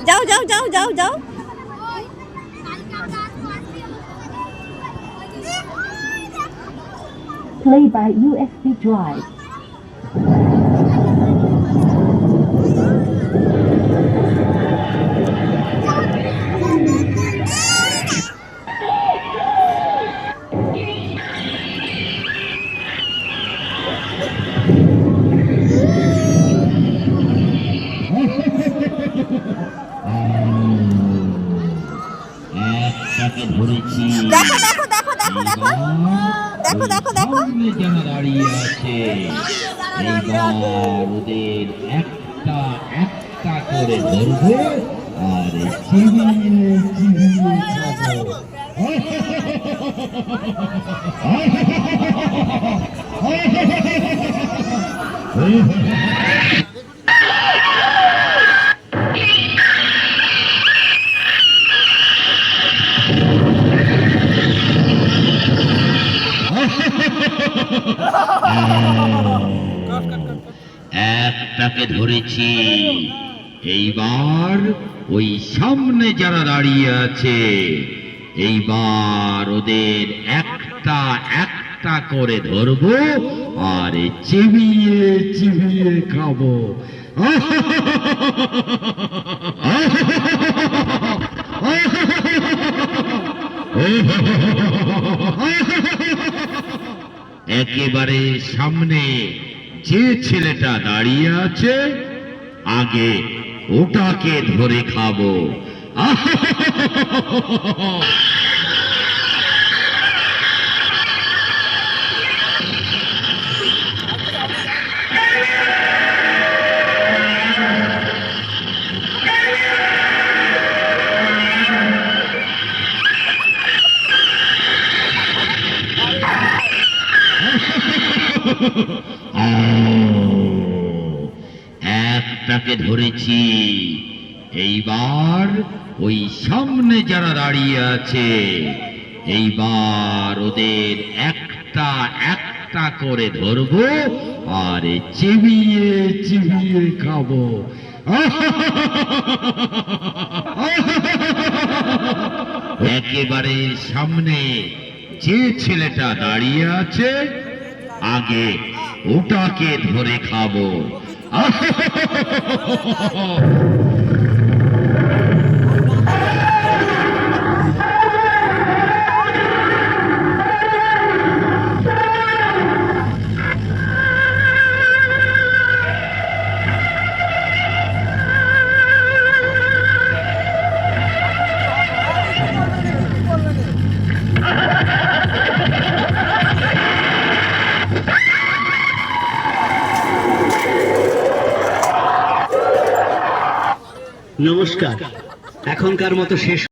যাও যাও যাও যাও যাও। Play by USB drive. দেখো দেখো দেখো দেখো দেখো দেখো দেখো দেখো যারা দাঁড়িয়ে আছে এইবার ওদের একটা একটা করে ধরবো আর চিবিয়ে চিবিয়ে খাবো। একটাকে ধরেছি, এইবার ওই সামনে যারা দাঁড়িয়ে আছে এইবার ওদের একটা একটা করে ধরবো আর চিবিয়ে চিবিয়ে খাবো। একেবারে সামনে যে ছেলেটা দাঁড়িয়ে আছে আগে ওটাকে ধরে খাবো। একটাকে ধরেছি, এইবার ওই সামনে যারা দাঁড়িয়ে আছে এইবার ওদের একটা একটা করে ধরবো আর চিবিয়ে চিবিয়ে খাবো। একেবারে সামনে যে ছেলেটা দাঁড়িয়ে আছে আগে ওটাকে ধরে খাবো। নমস্কার, এখনকার মতো শেষ।